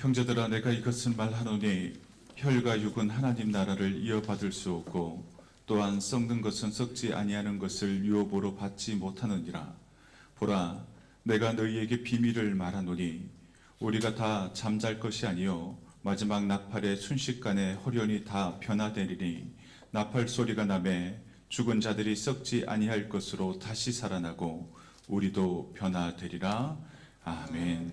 형제들아, 내가 이것을 말하노니 혈과 육은 하나님 나라를 이어받을 수 없고 또한 썩는 것은 썩지 아니하는 것을 유업으로 받지 못하느니라. 보라, 내가 너희에게 비밀을 말하노니 우리가 다 잠잘 것이 아니요 마지막 나팔의 순식간에 호련히 다 변화되리니 나팔 소리가 나매 죽은 자들이 썩지 아니할 것으로 다시 살아나고 우리도 변화되리라. 아멘.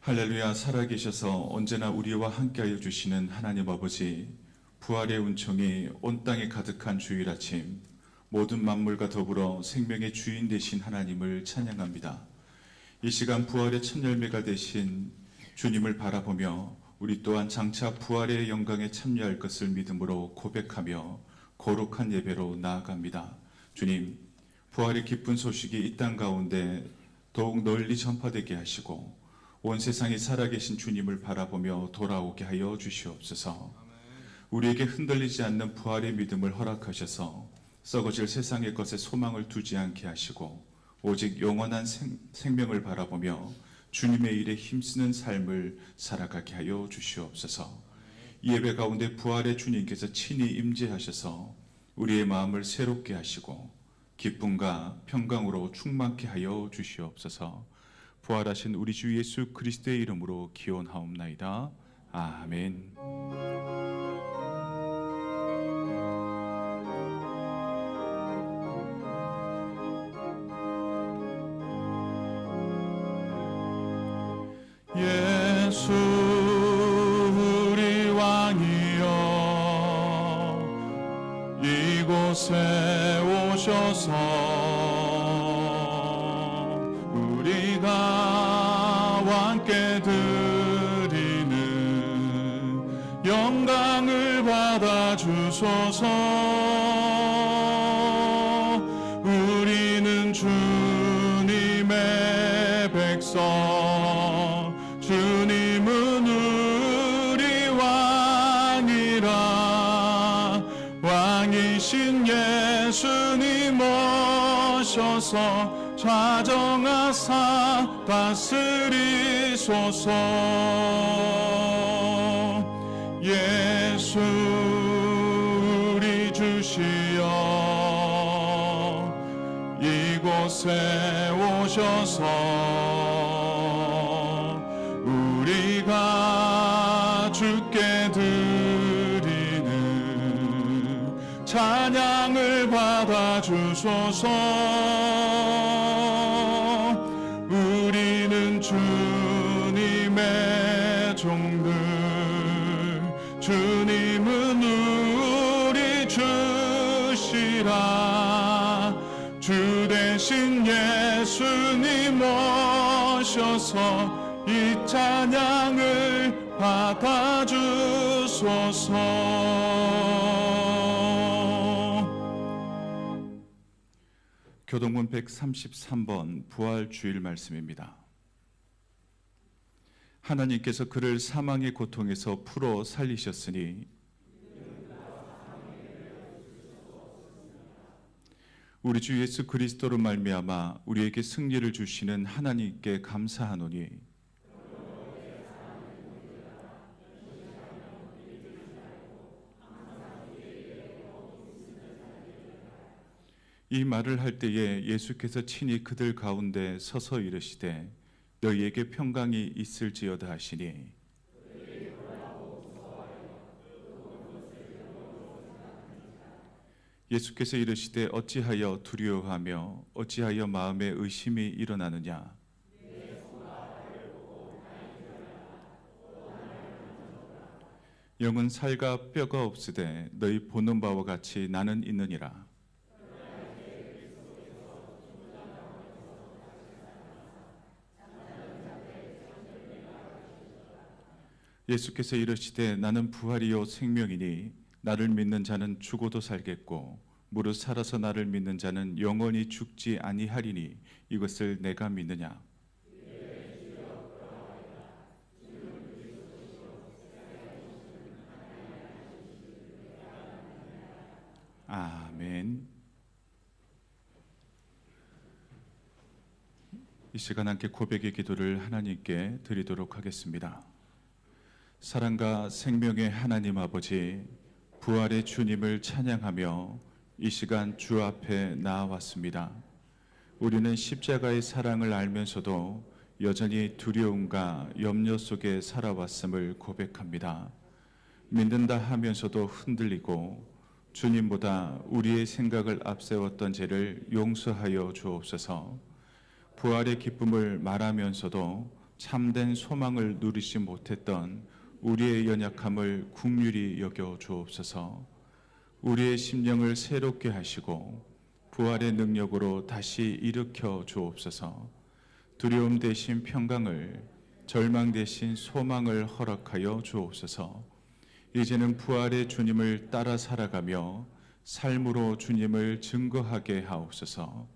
할렐루야. 살아계셔서 언제나 우리와 함께하여 주시는 하나님 아버지, 부활의 운총이 온 땅에 가득한 주일 아침, 모든 만물과 더불어 생명의 주인 되신 하나님을 찬양합니다. 이 시간 부활의 첫 열매가 되신 주님을 바라보며 우리 또한 장차 부활의 영광에 참여할 것을 믿음으로 고백하며 거룩한 예배로 나아갑니다. 주님, 부활의 기쁜 소식이 이 땅 가운데 더욱 널리 전파되게 하시고 온 세상이 살아계신 주님을 바라보며 돌아오게 하여 주시옵소서. 우리에게 흔들리지 않는 부활의 믿음을 허락하셔서 썩어질 세상의 것에 소망을 두지 않게 하시고 오직 영원한 생명을 바라보며 주님의 일에 힘쓰는 삶을 살아가게 하여 주시옵소서. 이 예배 가운데 부활의 주님께서 친히 임재하셔서 우리의 마음을 새롭게 하시고 기쁨과 평강으로 충만케 하여 주시옵소서. 부활하신 우리 주 예수 그리스도의 이름으로 기원하옵나이다. 아멘. 예수 우리 왕이여, 이곳에 오셔서 우리가 왕께 드리는 영광을 받아 주소서. 우리는 주님의 백성, 주님은 우리 왕이라. 왕이신 예수님 오셔서 좌정하사 다스리소서. 예수 우리 주시여, 이곳에 오셔서 우리가 주께 드리는 찬양을 받아 주소서. 우리는 주님의 종들, 주님은 우리 주시라. 주 대신 예수님 오셔서 이 찬양을 받아 주소서. 교동문 133번 부활 주일 말씀입니다. 하나님께서 그를 사망의 고통에서 풀어 살리셨으니 우리 주 예수 그리스도로 말미암아 우리에게 승리를 주시는 하나님께 감사하노니 이 말을 할 때에 예수께서 친히 그들 가운데 서서 이르시되 너희에게 평강이 있을지어다 하시니 예수께서 이르시되 어찌하여 두려워하며 어찌하여 마음에 의심이 일어나느냐. 영은 살과 뼈가 없으되 너희 보는 바와 같이 나는 있느니라. 예수께서 이르시되 나는 부활이요 생명이니 나를 믿는 자는 죽어도 살겠고 무릇 살아서 나를 믿는 자는 영원히 죽지 아니하리니 이것을 내가 믿느냐. 아멘. 이 시간 함께 고백의 기도를 하나님께 드리도록 하겠습니다. 사랑과 생명의 하나님 아버지, 부활의 주님을 찬양하며 이 시간 주 앞에 나아왔습니다. 우리는 십자가의 사랑을 알면서도 여전히 두려움과 염려 속에 살아왔음을 고백합니다. 믿는다 하면서도 흔들리고 주님보다 우리의 생각을 앞세웠던 죄를 용서하여 주옵소서. 부활의 기쁨을 말하면서도 참된 소망을 누리지 못했던 우리의 연약함을 긍휼히 여겨 주옵소서. 우리의 심령을 새롭게 하시고 부활의 능력으로 다시 일으켜 주옵소서. 두려움 대신 평강을, 절망 대신 소망을 허락하여 주옵소서. 이제는 부활의 주님을 따라 살아가며 삶으로 주님을 증거하게 하옵소서.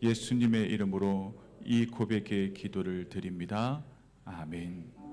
예수님의 이름으로 이 고백의 기도를 드립니다. 아멘.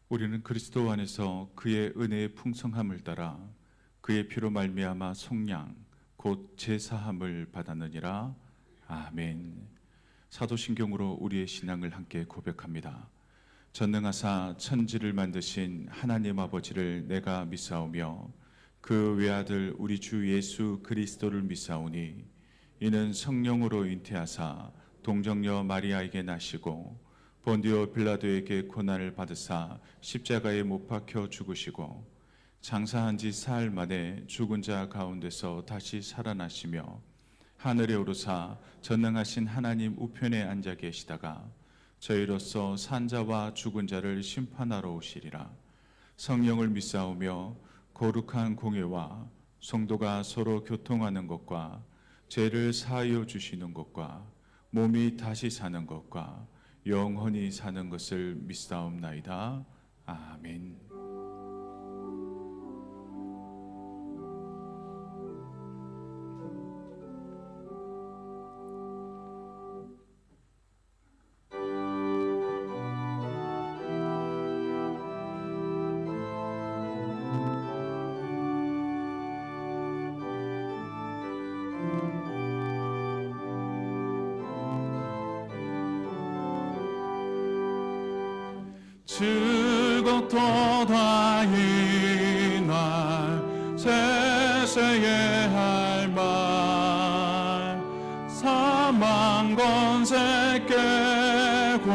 우리는 그리스도 안에서 그의 은혜의 풍성함을 따라 그의 피로 말미암아 속량 곧 제사함을 받았느니라. 아멘. 사도신경으로 우리의 신앙을 함께 고백합니다. 전능하사 천지를 만드신 하나님 아버지를 내가 믿사오며 그 외아들 우리 주 예수 그리스도를 믿사오니 이는 성령으로 잉태하사 동정녀 마리아에게 나시고 본디오 빌라도에게 고난을 받으사 십자가에 못 박혀 죽으시고 장사한 지 사흘 만에 죽은 자 가운데서 다시 살아나시며 하늘에 오르사 전능하신 하나님 우편에 앉아 계시다가 저희로서 산자와 죽은 자를 심판하러 오시리라. 성령을 믿사오며 거룩한 공예와 성도가 서로 교통하는 것과 죄를 사하여 주시는 것과 몸이 다시 사는 것과 영원히 사는 것을 믿사옵나이다. 아멘. 즐겁도다 이날 세세의 할 말 사망 권세 깨고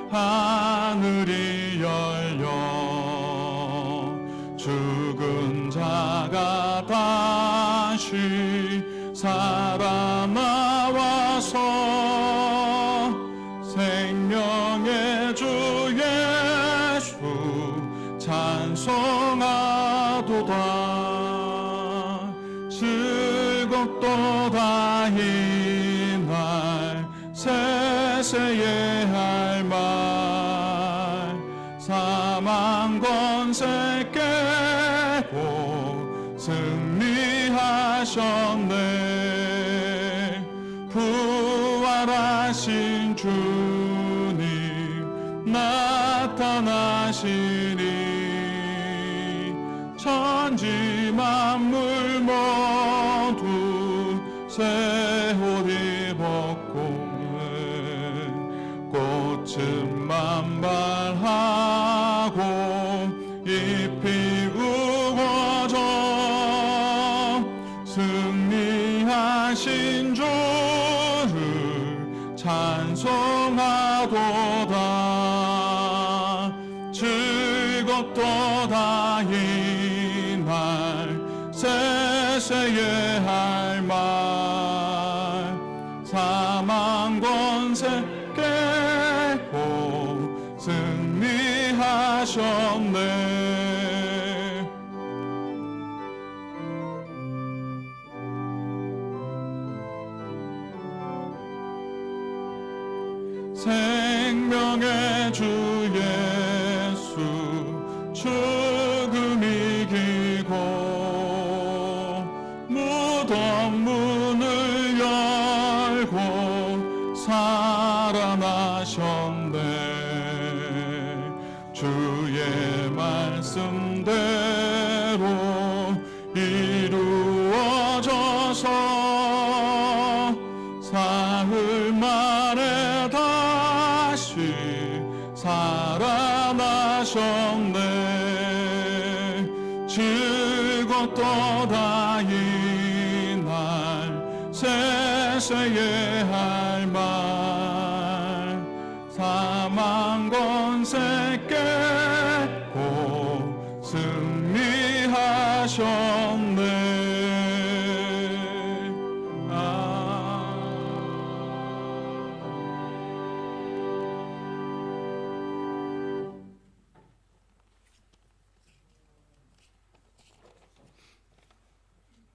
하늘이 열려 죽은 자가 다시 살아나와서 생명의 주 예수 찬송하도다. 즐겁도다 이날 세세의 할 말 사망 권세 깨고 승리하셨네. 부활하신 주님 나타나시니 천지 만물 모두 새 옷 입었고 꽃은 만발하고 잎이 우거져 승리하신 주를 찬송하도다. 즐겁도다 이날 세세의 할 말 사망 권세 깨고 승리하셨네. 말씀대로 이루어져서 사흘 만에 다시 살아나셨네. 즐겁도다 이날 세세의 할 말. 사망 권세 깨고 승리하셨네.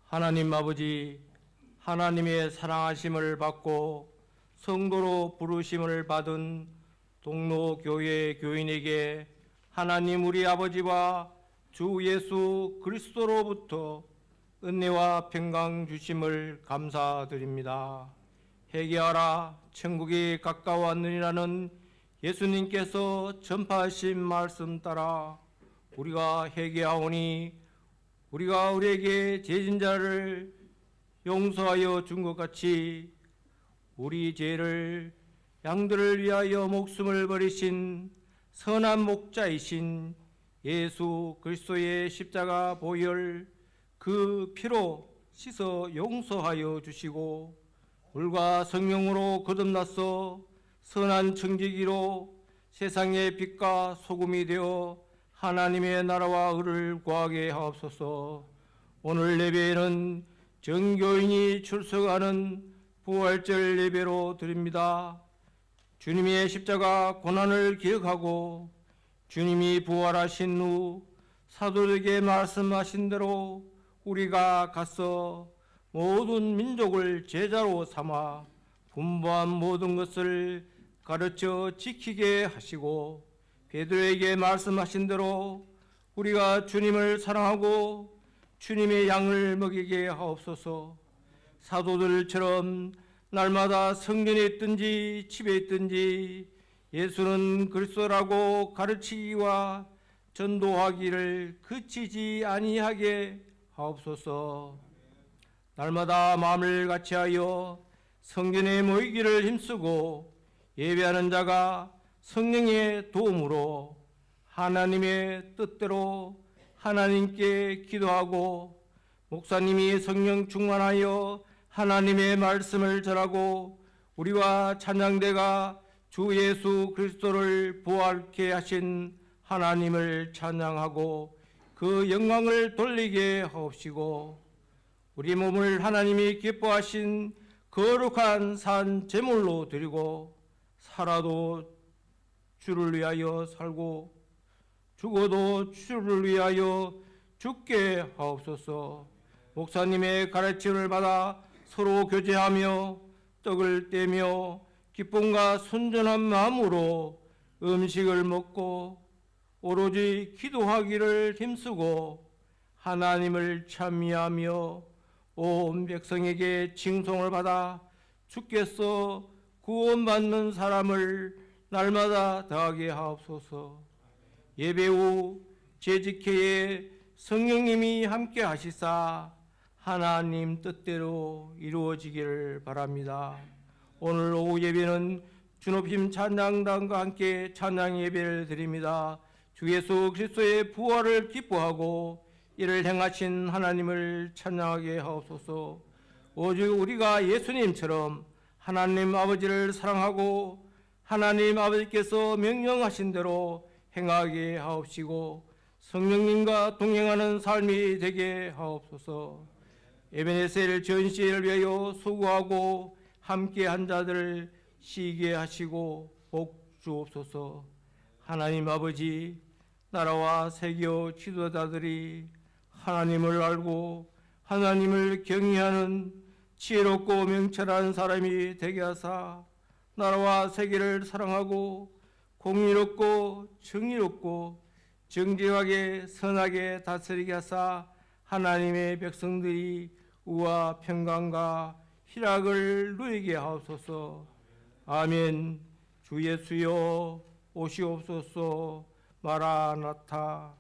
하나님 아버지, 하나님의 사랑하심을 받고 성도로 부르심을 받은 동로교회 교인에게 하나님 우리 아버지와 주 예수 그리스도로부터 은혜와 평강 주심을 감사드립니다. 회개하라 천국이 가까웠느니라는 예수님께서 전파하신 말씀 따라 우리가 회개하오니 우리가 우리에게 죄진 자를 용서하여 준 것 같이 우리 죄를 양들을 위하여 목숨을 버리신 선한 목자이신 예수 그리스도의 십자가 보혈 그 피로 씻어 용서하여 주시고 물과 성령으로 거듭나서 선한 청지기로 세상의 빛과 소금이 되어 하나님의 나라와 의를 구하게 하옵소서. 오늘 예배에는 정교인이 출석하는 부활절 예배로 드립니다. 주님의 십자가 고난을 기억하고 주님이 부활하신 후 사도에게 말씀하신 대로 우리가 가서 모든 민족을 제자로 삼아 분부한 모든 것을 가르쳐 지키게 하시고 베드로에게 말씀하신 대로 우리가 주님을 사랑하고 주님의 양을 먹이게 하옵소서. 사도들처럼 날마다 성전에 있든지 집에 있든지 예수는 그리스도라고 가르치기와 전도하기를 그치지 아니하게 하옵소서. 날마다 마음을 같이하여 성전에 모이기를 힘쓰고 예배하는 자가 성령의 도움으로 하나님의 뜻대로 하나님께 기도하고 목사님이 성령 충만하여 하나님의 말씀을 전하고 우리와 찬양대가 주 예수 그리스도를 부활케 하신 하나님을 찬양하고 그 영광을 돌리게 하옵시고 우리 몸을 하나님이 기뻐하신 거룩한 산 제물로 드리고 살아도 주를 위하여 살고 죽어도 주를 위하여 죽게 하옵소서. 목사님의 가르침을 받아 서로 교제하며 떡을 떼며 기쁨과 순전한 마음으로 음식을 먹고 오로지 기도하기를 힘쓰고 하나님을 찬미하며 온 백성에게 칭송을 받아 주께서 구원받는 사람을 날마다 더하게 하옵소서. 예배 후 재직회에 성령님이 함께 하시사 하나님 뜻대로 이루어지기를 바랍니다. 오늘 오후 예배는 주높임 찬양단과 함께 찬양 예배를 드립니다. 주 예수 그리스도의 부활을 기뻐하고 이를 행하신 하나님을 찬양하게 하옵소서. 오직 우리가 예수님처럼 하나님 아버지를 사랑하고 하나님 아버지께서 명령하신 대로 행하게 하옵시고 성령님과 동행하는 삶이 되게 하옵소서. 에베네셀 전시회를 위하여 수고하고 함께한 자들을 쉬게 하시고 복 주옵소서. 하나님 아버지, 나라와 세계 지도자들이 하나님을 알고 하나님을 경외하는 지혜롭고 명철한 사람이 되게 하사 나라와 세계를 사랑하고 공의롭고 정의롭고 정직하게 선하게 다스리게 하사 하나님의 백성들이 우와 평강과 희락을 누리게 하옵소서. 아멘. 주 예수여 오시옵소서. 마라나타.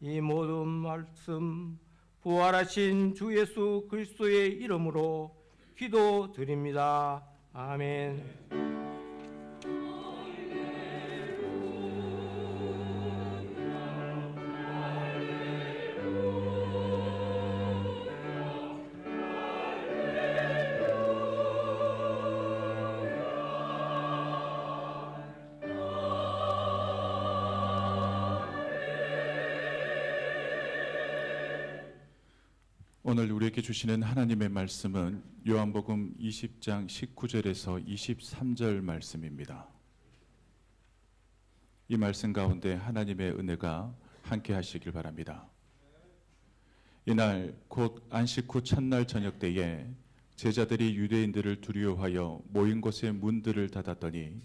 이 모든 말씀 부활하신 주 예수 그리스도의 이름으로 기도드립니다. 아멘. 오늘 우리에게 주시는 하나님의 말씀은 요한복음 20장 19절에서 23절 말씀입니다. 이 말씀 가운데 하나님의 은혜가 함께 하시길 바랍니다. 이날 곧 안식 후 첫날 저녁 때에 제자들이 유대인들을 두려워하여 모인 곳의 문들을 닫았더니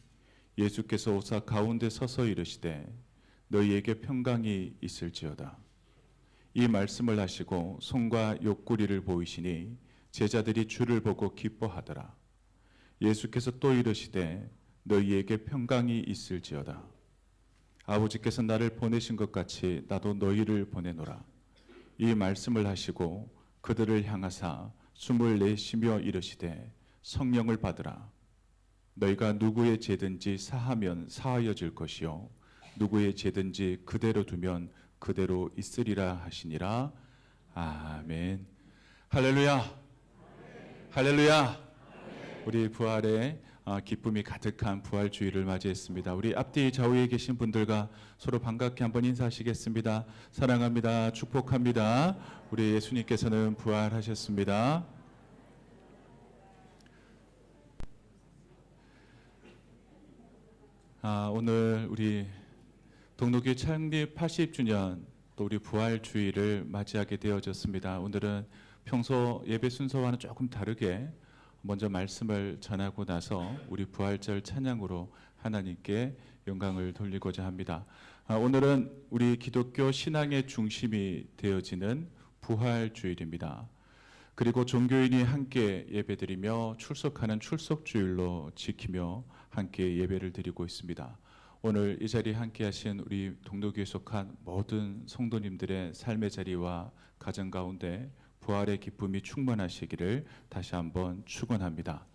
예수께서 오사 가운데 서서 이르시되 너희에게 평강이 있을지어다. 이 말씀을 하시고 손과 옆구리를 보이시니 제자들이 주를 보고 기뻐하더라. 예수께서 또 이르시되 너희에게 평강이 있을지어다. 아버지께서 나를 보내신 것 같이 나도 너희를 보내노라. 이 말씀을 하시고 그들을 향하사 숨을 내쉬며 이르시되 성령을 받으라. 너희가 누구의 죄든지 사하면 사하여질 것이요 누구의 죄든지 그대로 두면 그대로 있으리라 하시니라. 아멘. 할렐루야. 할렐루야. 우리 부활의 기쁨이 가득한 부활주의를 맞이했습니다. 우리 앞뒤 좌우에 계신 분들과 서로 반갑게 한번 인사하시겠습니다. 사랑합니다. 축복합니다. 우리 예수님께서는 부활하셨습니다. 오늘 우리 동록교회 창립 80주년 또 우리 부활주의를 맞이하게 되어졌습니다. 오늘은 평소 예배 순서와는 조금 다르게 먼저 말씀을 전하고 나서 우리 부활절 찬양으로 하나님께 영광을 돌리고자 합니다. 오늘은 우리 기독교 신앙의 중심이 되어지는 부활주일입니다. 그리고 종교인이 함께 예배드리며 출석하는 출석주일로 지키며 함께 예배를 드리고 있습니다. 오늘 이 자리에 함께 하신 우리 동록교회에 속한 모든 성도님들의 삶의 자리와 가정 가운데 부활의 기쁨이 충만하시기를 다시 한번 축원합니다.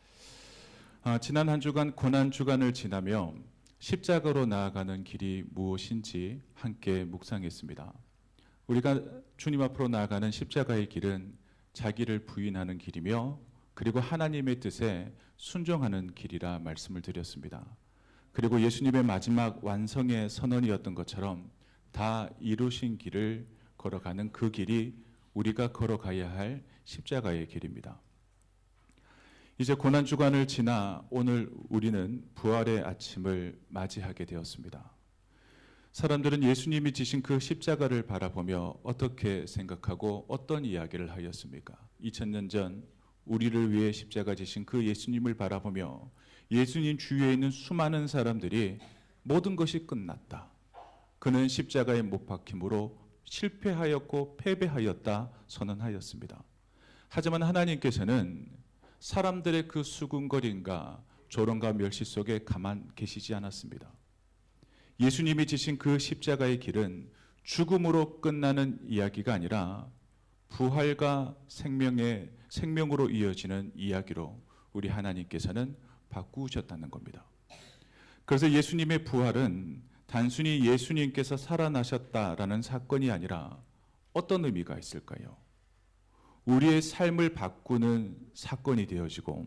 지난 한 주간 고난주간을 지나며 십자가로 나아가는 길이 무엇인지 함께 묵상했습니다. 우리가 주님 앞으로 나아가는 십자가의 길은 자기를 부인하는 길이며 그리고 하나님의 뜻에 순종하는 길이라 말씀을 드렸습니다. 그리고 예수님의 마지막 완성의 선언이었던 것처럼 다 이루신 길을 걸어가는 그 길이 우리가 걸어가야 할 십자가의 길입니다. 이제 고난주간을 지나 오늘 우리는 부활의 아침을 맞이하게 되었습니다. 사람들은 예수님이 지신 그 십자가를 바라보며 어떻게 생각하고 어떤 이야기를 하였습니까? 2000년 전 우리를 위해 십자가 지신 그 예수님을 바라보며 예수님 주위에 있는 수많은 사람들이 모든 것이 끝났다. 그는 십자가에 못 박힘으로 실패하였고 패배하였다 선언하였습니다. 하지만 하나님께서는 사람들의 그 수군거림과 조롱과 멸시 속에 가만 계시지 않았습니다. 예수님이 지신 그 십자가의 길은 죽음으로 끝나는 이야기가 아니라 부활과 생명으로 이어지는 이야기로 우리 하나님께서는 바꾸셨다는 겁니다. 그래서 예수님의 부활은 단순히 예수님께서 살아나셨다라는 사건이 아니라 어떤 의미가 있을까요? 우리의 삶을 바꾸는 사건이 되어지고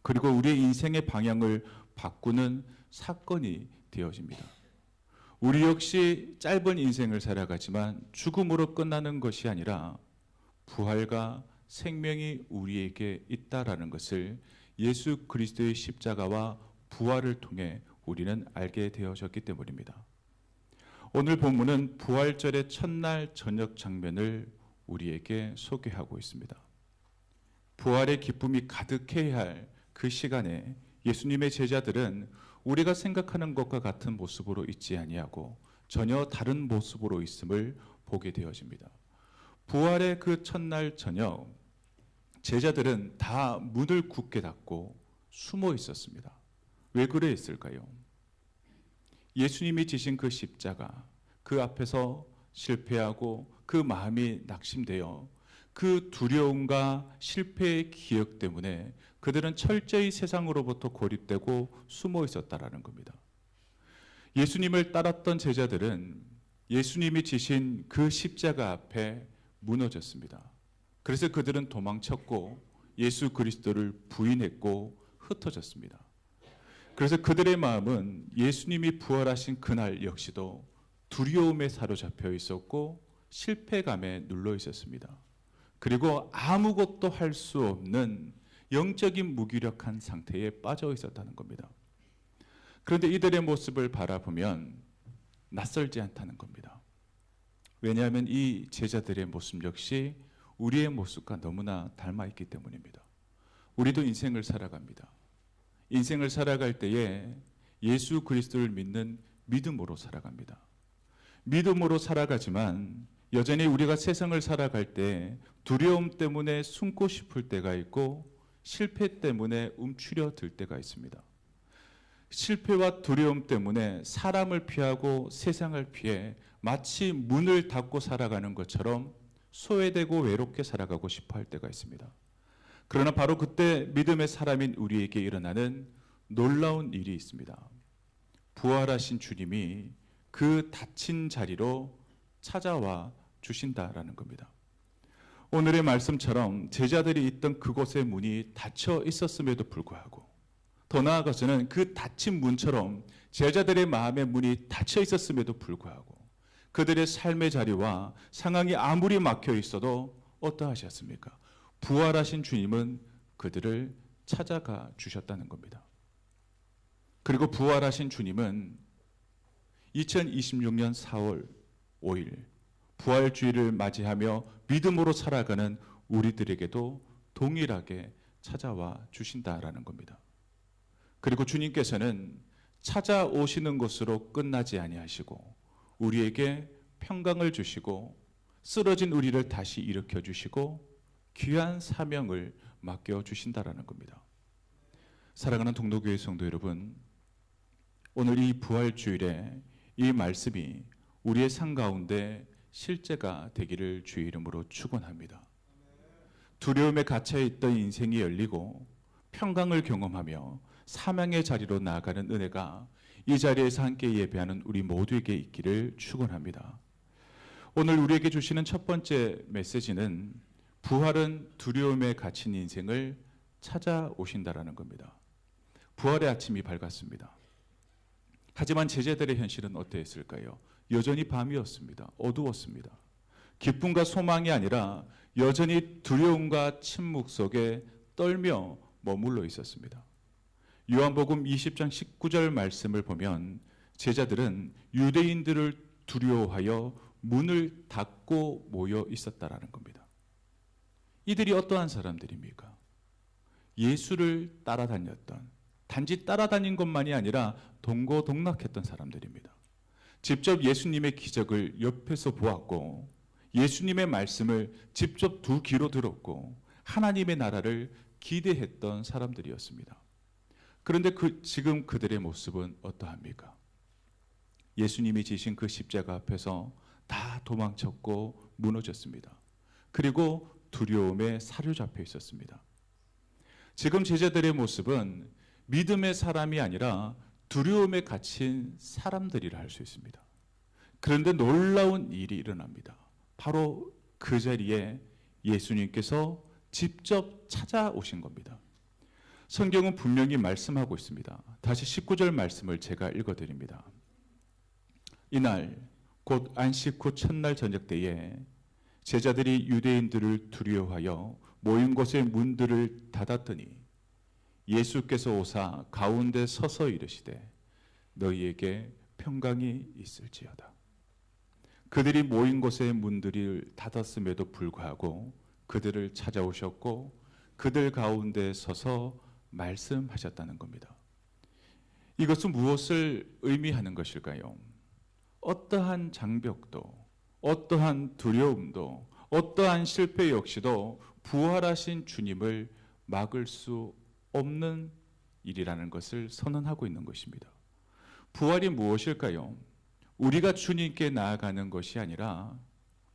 그리고 우리의 인생의 방향을 바꾸는 사건이 되어집니다. 우리 역시 짧은 인생을 살아가지만 죽음으로 끝나는 것이 아니라 부활과 생명이 우리에게 있다라는 것을 예수 그리스도의 십자가와 부활을 통해 우리는 알게 되어졌기 때문입니다. 오늘 본문은 부활절의 첫날 저녁 장면을 우리에게 소개하고 있습니다. 부활의 기쁨이 가득해야 할 그 시간에 예수님의 제자들은 우리가 생각하는 것과 같은 모습으로 있지 아니하고 전혀 다른 모습으로 있음을 보게 되어집니다. 부활의 그 첫날 저녁 제자들은 다 문을 굳게 닫고 숨어 있었습니다. 왜 그랬을까요? 예수님이 지신 그 십자가, 그 앞에서 실패하고 그 마음이 낙심되어 그 두려움과 실패의 기억 때문에 그들은 철저히 세상으로부터 고립되고 숨어 있었다라는 겁니다. 예수님을 따랐던 제자들은 예수님이 지신 그 십자가 앞에 무너졌습니다. 그래서 그들은 도망쳤고 예수 그리스도를 부인했고 흩어졌습니다. 그래서 그들의 마음은 예수님이 부활하신 그날 역시도 두려움에 사로잡혀 있었고 실패감에 눌러 있었습니다. 그리고 아무것도 할 수 없는 영적인 무기력한 상태에 빠져 있었다는 겁니다. 그런데 이들의 모습을 바라보면 낯설지 않다는 겁니다. 왜냐하면 이 제자들의 모습 역시 우리의 모습과 너무나 닮아 있기 때문입니다. 우리도 인생을 살아갑니다. 인생을 살아갈 때에 예수 그리스도를 믿는 믿음으로 살아갑니다. 믿음으로 살아가지만 여전히 우리가 세상을 살아갈 때 두려움 때문에 숨고 싶을 때가 있고 실패 때문에 움츠려 들 때가 있습니다. 실패와 두려움 때문에 사람을 피하고 세상을 피해 마치 문을 닫고 살아가는 것처럼 소외되고 외롭게 살아가고 싶어 할 때가 있습니다. 그러나 바로 그때 믿음의 사람인 우리에게 일어나는 놀라운 일이 있습니다. 부활하신 주님이 그 닫힌 자리로 찾아와 주신다라는 겁니다. 오늘의 말씀처럼 제자들이 있던 그곳의 문이 닫혀 있었음에도 불구하고 더 나아가서는 그 닫힌 문처럼 제자들의 마음의 문이 닫혀 있었음에도 불구하고 그들의 삶의 자리와 상황이 아무리 막혀 있어도 어떠하셨습니까? 부활하신 주님은 그들을 찾아가 주셨다는 겁니다. 그리고 부활하신 주님은 2026년 4월 5일 부활주의를 맞이하며 믿음으로 살아가는 우리들에게도 동일하게 찾아와 주신다라는 겁니다. 그리고 주님께서는 찾아오시는 것으로 끝나지 아니하시고 우리에게 평강을 주시고 쓰러진 우리를 다시 일으켜 주시고 귀한 사명을 맡겨 주신다라는 겁니다. 사랑하는 동도교회 성도 여러분, 오늘 이 부활주일에 이 말씀이 우리의 삶 가운데 실제가 되기를 주의 이름으로 축원합니다. 두려움에 갇혀 있던 인생이 열리고 평강을 경험하며 사명의 자리로 나아가는 은혜가 이 자리에서 함께 예배하는 우리 모두에게 있기를 축원합니다. 오늘 우리에게 주시는 첫 번째 메시지는 부활은 두려움에 갇힌 인생을 찾아오신다라는 겁니다. 부활의 아침이 밝았습니다. 하지만 제자들의 현실은 어떠했을까요? 여전히 밤이었습니다. 어두웠습니다. 기쁨과 소망이 아니라 여전히 두려움과 침묵 속에 떨며 머물러 있었습니다. 요한복음 20장 19절 말씀을 보면 제자들은 유대인들을 두려워하여 문을 닫고 모여 있었다라는 겁니다. 이들이 어떠한 사람들입니까? 예수를 따라다녔던, 단지 따라다닌 것만이 아니라 동고동락했던 사람들입니다. 직접 예수님의 기적을 옆에서 보았고 예수님의 말씀을 직접 두 귀로 들었고 하나님의 나라를 기대했던 사람들이었습니다. 그런데 지금 그들의 모습은 어떠합니까? 예수님이 지신 그 십자가 앞에서 다 도망쳤고 무너졌습니다. 그리고 두려움에 사로잡혀 있었습니다. 지금 제자들의 모습은 믿음의 사람이 아니라 두려움에 갇힌 사람들이라 할 수 있습니다. 그런데 놀라운 일이 일어납니다. 바로 그 자리에 예수님께서 직접 찾아오신 겁니다. 성경은 분명히 말씀하고 있습니다. 다시 19절 말씀을 제가 읽어드립니다. 이날 곧 안식 후 첫날 저녁 때에 제자들이 유대인들을 두려워하여 모인 곳의 문들을 닫았더니 예수께서 오사 가운데 서서 이르시되 너희에게 평강이 있을지어다. 그들이 모인 곳의 문들을 닫았음에도 불구하고 그들을 찾아오셨고 그들 가운데 서서 말씀하셨다는 겁니다. 이것은 무엇을 의미하는 것일까요? 어떠한 장벽도, 어떠한 두려움도, 어떠한 실패 역시도 부활하신 주님을 막을 수 없는 일이라는 것을 선언하고 있는 것입니다. 부활이 무엇일까요? 우리가 주님께 나아가는 것이 아니라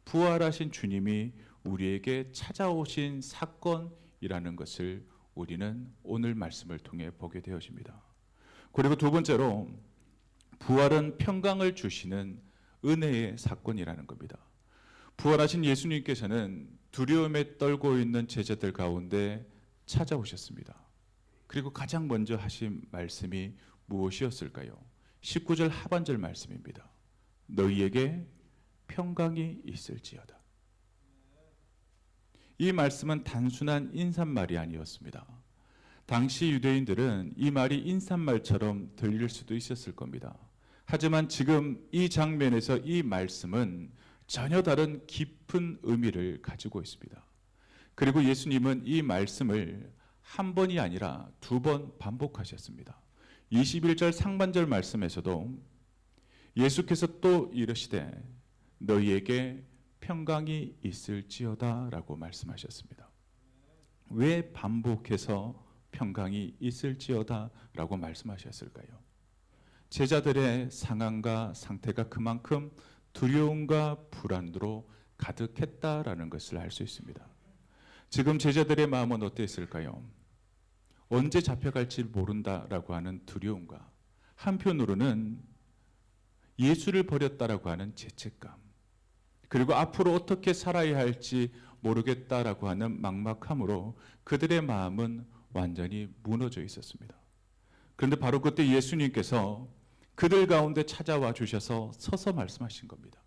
부활하신 주님이 우리에게 찾아오신 사건이라는 것을 우리는 오늘 말씀을 통해 보게 되어집니다. 그리고 두 번째로 부활은 평강을 주시는 은혜의 사건이라는 겁니다. 부활하신 예수님께서는 두려움에 떨고 있는 제자들 가운데 찾아오셨습니다. 그리고 가장 먼저 하신 말씀이 무엇이었을까요? 19절 하반절 말씀입니다. 너희에게 평강이 있을지어다. 이 말씀은 단순한 인사말이 아니었습니다. 당시 유대인들은 이 말이 인사말처럼 들릴 수도 있었을 겁니다. 하지만 지금 이 장면에서 이 말씀은 전혀 다른 깊은 의미를 가지고 있습니다. 그리고 예수님은 이 말씀을 한 번이 아니라 두 번 반복하셨습니다. 21절 상반절 말씀에서도 예수께서 또 이르시되 너희에게 평강이 있을지어다 라고 말씀하셨습니다. 왜 반복해서 평강이 있을지어다 라고 말씀하셨을까요? 제자들의 상황과 상태가 그만큼 두려움과 불안으로 가득했다라는 것을 알 수 있습니다. 지금 제자들의 마음은 어땠을까요? 언제 잡혀갈지 모른다라고 하는 두려움과 한편으로는 예수를 버렸다라고 하는 죄책감, 그리고 앞으로 어떻게 살아야 할지 모르겠다라고 하는 막막함으로 그들의 마음은 완전히 무너져 있었습니다. 그런데 바로 그때 예수님께서 그들 가운데 찾아와 주셔서 서서 말씀하신 겁니다.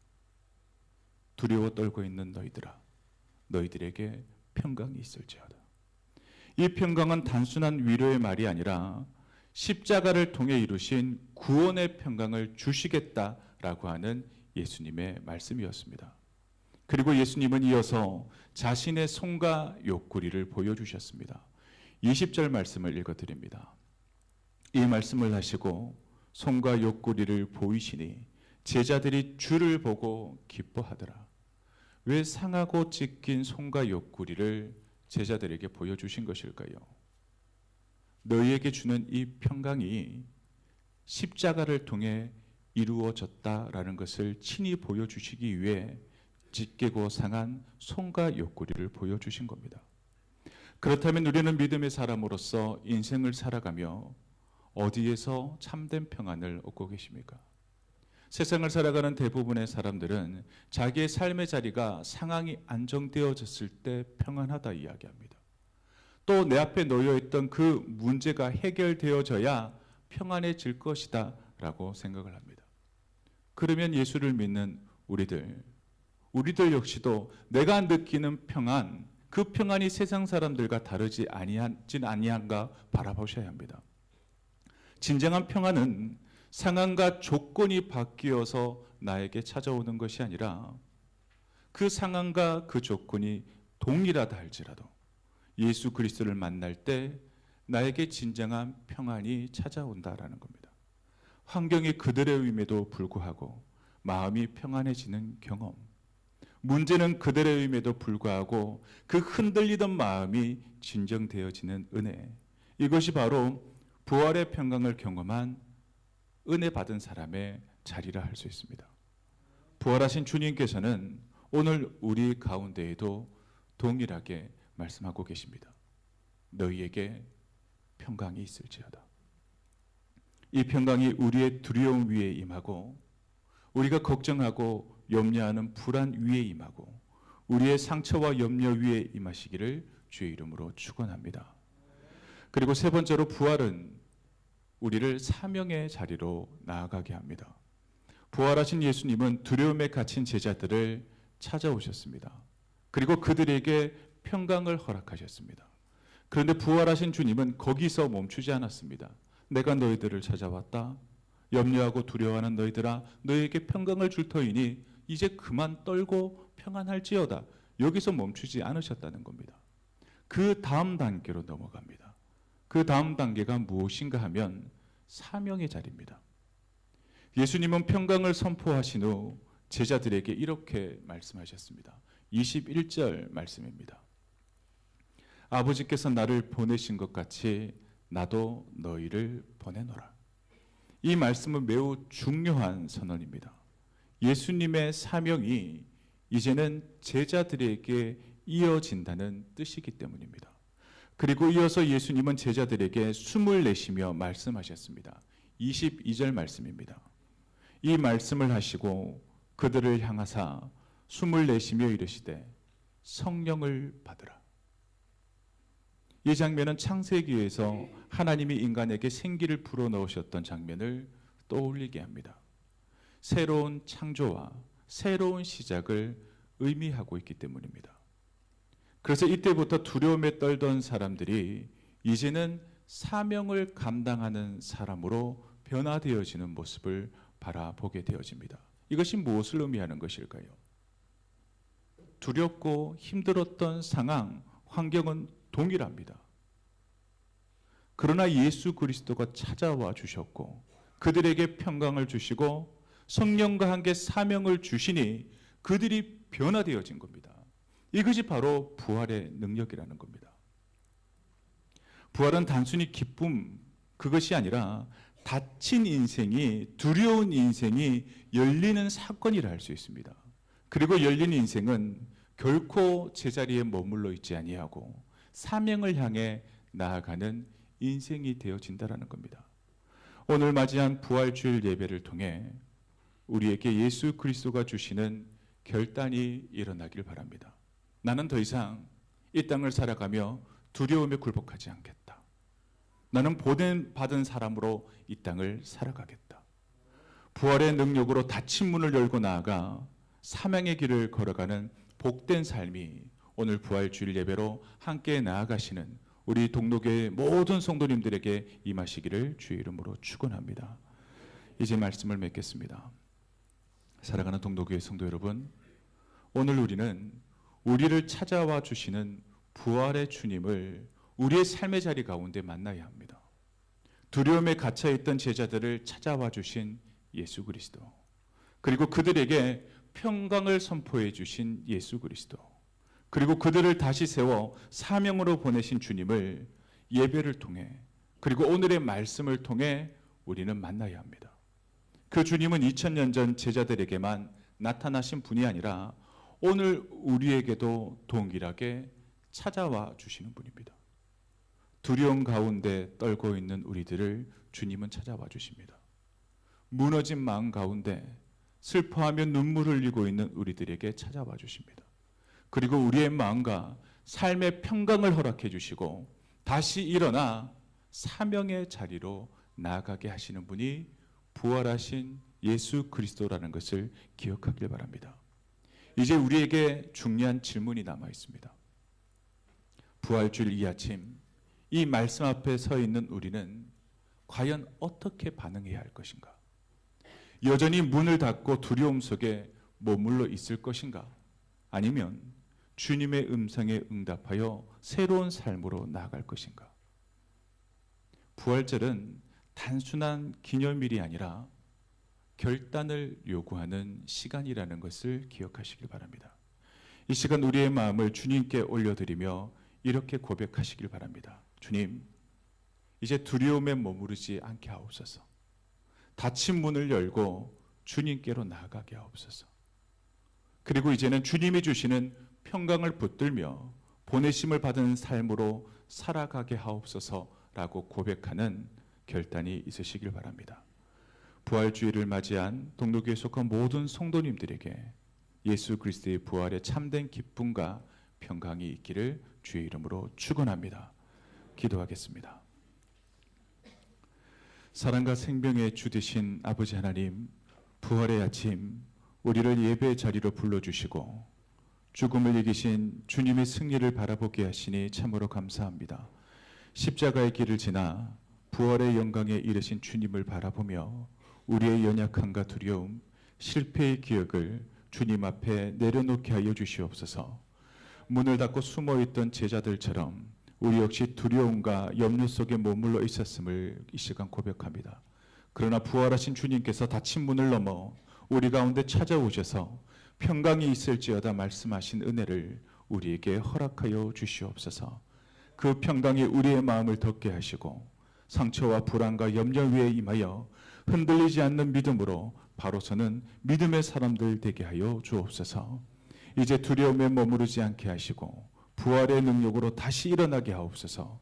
두려워 떨고 있는 너희들아, 너희들에게 평강이 있을지어다. 이 평강은 단순한 위로의 말이 아니라 십자가를 통해 이루신 구원의 평강을 주시겠다라고 하는 예수님의 말씀이었습니다. 그리고 예수님은 이어서 자신의 손과 옆구리를 보여주셨습니다. 20절 말씀을 읽어드립니다. 이 말씀을 하시고 손과 옆구리를 보이시니 제자들이 주를 보고 기뻐하더라. 왜 상하고 찢긴 손과 옆구리를 제자들에게 보여주신 것일까요? 너희에게 주는 이 평강이 십자가를 통해 이루어졌다라는 것을 친히 보여주시기 위해 찢기고 상한 손과 옆구리를 보여주신 겁니다. 그렇다면 우리는 믿음의 사람으로서 인생을 살아가며 어디에서 참된 평안을 얻고 계십니까? 세상을 살아가는 대부분의 사람들은 자기의 삶의 자리가 상황이 안정되어졌을 때 평안하다 이야기합니다. 또 내 앞에 놓여있던 그 문제가 해결되어져야 평안해질 것이다 라고 생각을 합니다. 그러면 예수를 믿는 우리들 역시도 내가 느끼는 평안, 그 평안이 세상 사람들과 다르지 아니한가 바라보셔야 합니다. 진정한 평안은 상황과 조건이 바뀌어서 나에게 찾아오는 것이 아니라 그 상황과 그 조건이 동일하다 할지라도 예수 그리스도를 만날 때 나에게 진정한 평안이 찾아온다라는 겁니다. 환경이 그들의 의임에도 불구하고 마음이 평안해지는 경험, 문제는 그들의 의임에도 불구하고 그 흔들리던 마음이 진정되어지는 은혜, 이것이 바로 부활의 평강을 경험한 은혜 받은 사람의 자리라 할 수 있습니다. 부활하신 주님께서는 오늘 우리 가운데에도 동일하게 말씀하고 계십니다. 너희에게 평강이 있을지어다. 이 평강이 우리의 두려움 위에 임하고 우리가 걱정하고 염려하는 불안 위에 임하고 우리의 상처와 염려 위에 임하시기를 주의 이름으로 축원합니다. 그리고 세 번째로 부활은 우리를 사명의 자리로 나아가게 합니다. 부활하신 예수님은 두려움에 갇힌 제자들을 찾아오셨습니다. 그리고 그들에게 평강을 허락하셨습니다. 그런데 부활하신 주님은 거기서 멈추지 않았습니다. 내가 너희들을 찾아왔다. 염려하고 두려워하는 너희들아, 너희에게 평강을 줄 터이니 이제 그만 떨고 평안할지어다. 여기서 멈추지 않으셨다는 겁니다. 그 다음 단계로 넘어갑니다. 그 다음 단계가 무엇인가 하면 사명의 자리입니다. 예수님은 평강을 선포하신 후 제자들에게 이렇게 말씀하셨습니다. 21절 말씀입니다. 아버지께서 나를 보내신 것 같이 나도 너희를 보내노라. 이 말씀은 매우 중요한 선언입니다. 예수님의 사명이 이제는 제자들에게 이어진다는 뜻이기 때문입니다. 그리고 이어서 예수님은 제자들에게 숨을 내쉬며 말씀하셨습니다. 22절 말씀입니다. 이 말씀을 하시고 그들을 향하사 숨을 내쉬며 이르시되 성령을 받으라. 이 장면은 창세기에서 하나님이 인간에게 생기를 불어넣으셨던 장면을 떠올리게 합니다. 새로운 창조와 새로운 시작을 의미하고 있기 때문입니다. 그래서 이때부터 두려움에 떨던 사람들이 이제는 사명을 감당하는 사람으로 변화되어지는 모습을 바라보게 되어집니다. 이것이 무엇을 의미하는 것일까요? 두렵고 힘들었던 상황, 환경은 동일합니다. 그러나 예수 그리스도가 찾아와 주셨고 그들에게 평강을 주시고 성령과 함께 사명을 주시니 그들이 변화되어진 겁니다. 이것이 바로 부활의 능력이라는 겁니다. 부활은 단순히 기쁨, 그것이 아니라 닫힌 인생이, 두려운 인생이 열리는 사건이라 할 수 있습니다. 그리고 열린 인생은 결코 제자리에 머물러 있지 아니하고 사명을 향해 나아가는 인생이 되어진다라는 겁니다. 오늘 맞이한 부활주일 예배를 통해 우리에게 예수 그리스도가 주시는 결단이 일어나길 바랍니다. 나는 더 이상 이 땅을 살아가며 두려움에 굴복하지 않겠다. 나는 보냄받은 사람으로 이 땅을 살아가겠다. 부활의 능력으로 닫힌 문을 열고 나아가 사명의 길을 걸어가는 복된 삶이 오늘 부활주일 예배로 함께 나아가시는 우리 동로교회 모든 성도님들에게 임하시기를 주의 이름으로 축원합니다. 이제 말씀을 맺겠습니다. 사랑하는 동로교회 성도 여러분, 오늘 우리는 우리를 찾아와 주시는 부활의 주님을 우리의 삶의 자리 가운데 만나야 합니다. 두려움에 갇혀있던 제자들을 찾아와 주신 예수 그리스도, 그리고 그들에게 평강을 선포해 주신 예수 그리스도, 그리고 그들을 다시 세워 사명으로 보내신 주님을 예배를 통해, 그리고 오늘의 말씀을 통해 우리는 만나야 합니다. 그 주님은 2000년 전 제자들에게만 나타나신 분이 아니라 오늘 우리에게도 동일하게 찾아와 주시는 분입니다. 두려움 가운데 떨고 있는 우리들을 주님은 찾아와 주십니다. 무너진 마음 가운데 슬퍼하며 눈물을 흘리고 있는 우리들에게 찾아와 주십니다. 그리고 우리의 마음과 삶의 평강을 허락해 주시고 다시 일어나 사명의 자리로 나아가게 하시는 분이 부활하신 예수 그리스도라는 것을 기억하길 바랍니다. 이제 우리에게 중요한 질문이 남아 있습니다. 부활주일 이 아침 이 말씀 앞에 서 있는 우리는 과연 어떻게 반응해야 할 것인가? 여전히 문을 닫고 두려움 속에 머물러 있을 것인가? 아니면 주님의 음성에 응답하여 새로운 삶으로 나아갈 것인가? 부활절은 단순한 기념일이 아니라 결단을 요구하는 시간이라는 것을 기억하시길 바랍니다. 이 시간 우리의 마음을 주님께 올려드리며 이렇게 고백하시길 바랍니다. 주님, 이제 두려움에 머무르지 않게 하옵소서. 닫힌 문을 열고 주님께로 나아가게 하옵소서. 그리고 이제는 주님이 주시는 평강을 붙들며 보내심을 받은 삶으로 살아가게 하옵소서라고 고백하는 결단이 있으시길 바랍니다. 부활주의를 맞이한 동로교에 속한 모든 성도님들에게 예수 그리스도의 부활의 참된 기쁨과 평강이 있기를 주의 이름으로 축원합니다. 기도하겠습니다. 사랑과 생명의 주 되신 아버지 하나님, 부활의 아침 우리를 예배의 자리로 불러주시고 죽음을 이기신 주님의 승리를 바라보게 하시니 참으로 감사합니다. 십자가의 길을 지나 부활의 영광에 이르신 주님을 바라보며 우리의 연약함과 두려움, 실패의 기억을 주님 앞에 내려놓게 하여 주시옵소서. 문을 닫고 숨어있던 제자들처럼 우리 역시 두려움과 염려 속에 머물러 있었음을 이 시간 고백합니다. 그러나 부활하신 주님께서 닫힌 문을 넘어 우리 가운데 찾아오셔서 평강이 있을지어다 말씀하신 은혜를 우리에게 허락하여 주시옵소서. 그 평강이 우리의 마음을 덮게 하시고 상처와 불안과 염려 위에 임하여 흔들리지 않는 믿음으로 바로서는 믿음의 사람들 되게 하여 주옵소서. 이제 두려움에 머무르지 않게 하시고 부활의 능력으로 다시 일어나게 하옵소서.